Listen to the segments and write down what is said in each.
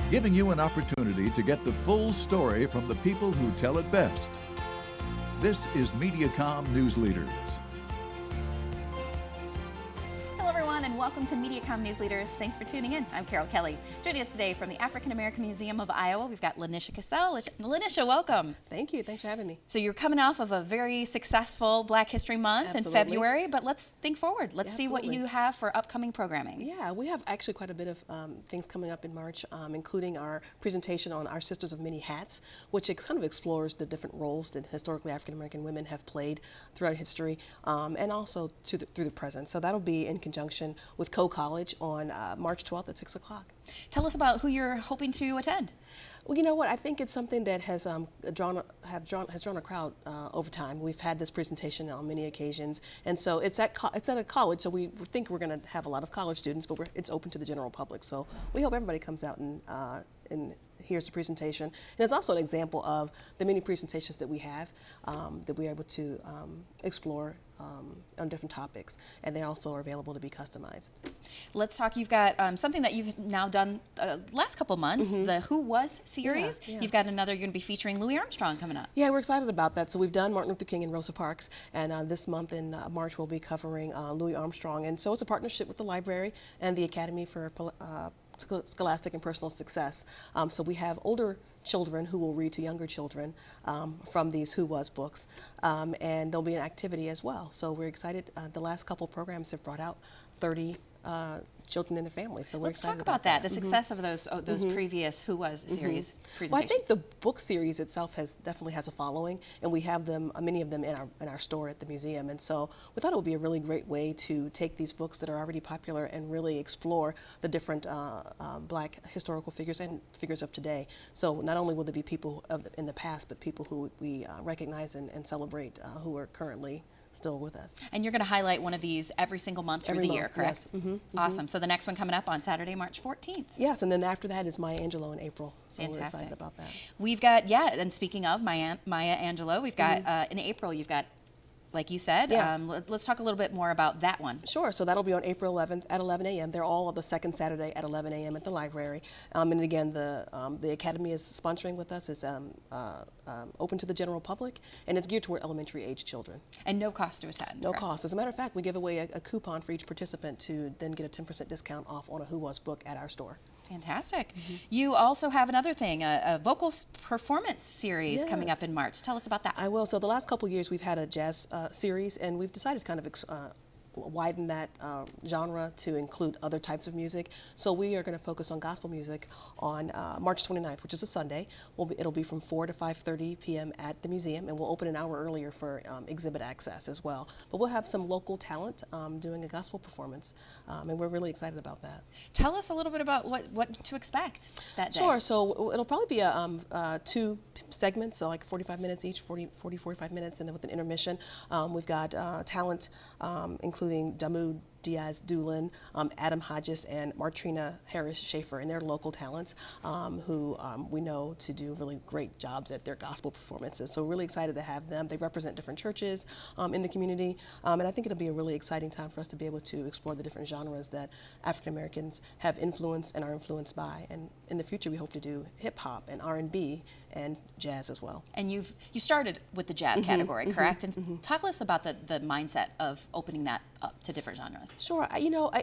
giving you an opportunity to get the full story from the people who tell it best. This is Mediacom News Leaders. And welcome to Mediacom News Leaders. Thanks for tuning in. I'm Carol Kelly. Joining us today from the African American Museum of Iowa, we've got LaNisha Cassell. LaNisha, welcome. Thank you. Thanks for having me. So you're coming off of a very successful Black History Month in February, but let's think forward. Let's see what you have for upcoming programming. Yeah, we have actually quite a bit of things coming up in March, including our presentation on Our Sisters of Many Hats, which kind of explores the different roles that historically African American women have played throughout history, and also through the present. So that'll be in conjunction with Co-College on March 12th at 6 o'clock. Tell us about who you're hoping to attend. Well, you know what? I think it's something that has drawn a crowd over time. We've had this presentation on many occasions, and so it's at a college. So we think we're going to have a lot of college students, but it's open to the general public. So we hope everybody comes out and here's the presentation. And it's also an example of the many presentations that we have that we're able to explore on different topics, and they also are available to be customized. Let's talk, you've got something that you've now done last couple months, the Who Was series. Yeah. You've got another, you're going to be featuring Louis Armstrong coming up. Yeah, we're excited about that. So we've done Martin Luther King and Rosa Parks, and this month in March we'll be covering Louis Armstrong. And so it's a partnership with the library and the Academy for Scholastic and Personal Success. So we have older children who will read to younger children from these Who Was books, and there'll be an activity as well. So we're excited. The last couple programs have brought out 30 children and their families. So we're excited Let's talk about that. The success of those previous Who Was series presentations. Well, I think the book series itself definitely has a following, and we have them, many of them, in our store at the museum. And so we thought it would be a really great way to take these books that are already popular and really explore the different Black historical figures and figures of today. So not only will there be people in the past, but people who we recognize and celebrate who are currently still with us. And you're going to highlight one of these every single month through the year, correct? Yes. Awesome. So the next one coming up on Saturday, March 14th. Yes, and then after that is Maya Angelou in April. So Fantastic. We're excited about that. We've got, and speaking of Maya Angelou, we've got in April, you've got, like you said, let's talk a little bit more about that one. Sure. So that'll be on April 11th at 11 a.m. They're all the second Saturday at 11 a.m. at the library. And again, the Academy is sponsoring with us. It's open to the general public, and it's geared toward elementary age children. And no cost to attend. No cost. As a matter of fact, we give away a coupon for each participant to then get a 10% discount off on a Who Was book at our store. Fantastic. You also have another thing, a vocal performance series coming up in March. Tell us about that. I will. So the last couple of years we've had a jazz series, and we've decided to kind of widen that genre to include other types of music. So we are going to focus on gospel music on March 29th, which is a Sunday. It'll be from 4 to 5:30 p.m. at the museum, and we'll open an hour earlier for exhibit access as well. But we'll have some local talent doing a gospel performance, and we're really excited about that. Tell us a little bit about what to expect that day. Sure. So it'll probably be 2 segments, so like 45 minutes each, 45 minutes, and then with an intermission. We've got talent including Damu Diaz-Dulin, Adam Hodges, and Martrina Harris-Schaefer, and they're local talents who we know to do really great jobs at their gospel performances. So we're really excited to have them. They represent different churches in the community, and I think it'll be a really exciting time for us to be able to explore the different genres that African Americans have influenced and are influenced by. And in the future, we hope to do hip-hop and R&B and jazz as well. And you started with the jazz category, correct? And talk to us about the mindset of opening that up to different genres. Sure.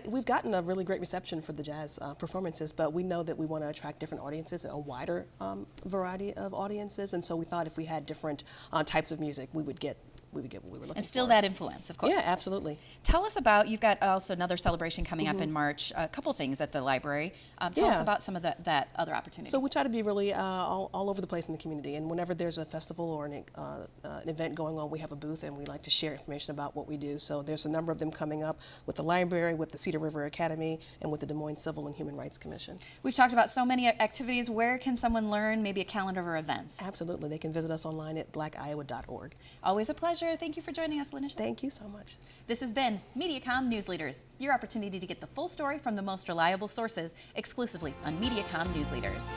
We've gotten a really great reception for the jazz performances, but we know that we want to attract different audiences, a wider variety of audiences, and so we thought if we had different types of music, we would get what we were looking for. And still that influence, of course. Yeah, absolutely. Tell us about, you've got also another celebration coming up in March, a couple things at the library. Tell us about some of that other opportunity. So we try to be really all over the place in the community, and whenever there's a festival or an event going on, we have a booth and we like to share information about what we do. So there's a number of them coming up with the library, with the Cedar River Academy, and with the Des Moines Civil and Human Rights Commission. We've talked about so many activities. Where can someone learn maybe a calendar of events? Absolutely. They can visit us online at blackiowa.org. Always a pleasure. Thank you for joining us, LaNisha. Thank you so much. This has been Mediacom News Leaders, your opportunity to get the full story from the most reliable sources exclusively on Mediacom News Leaders.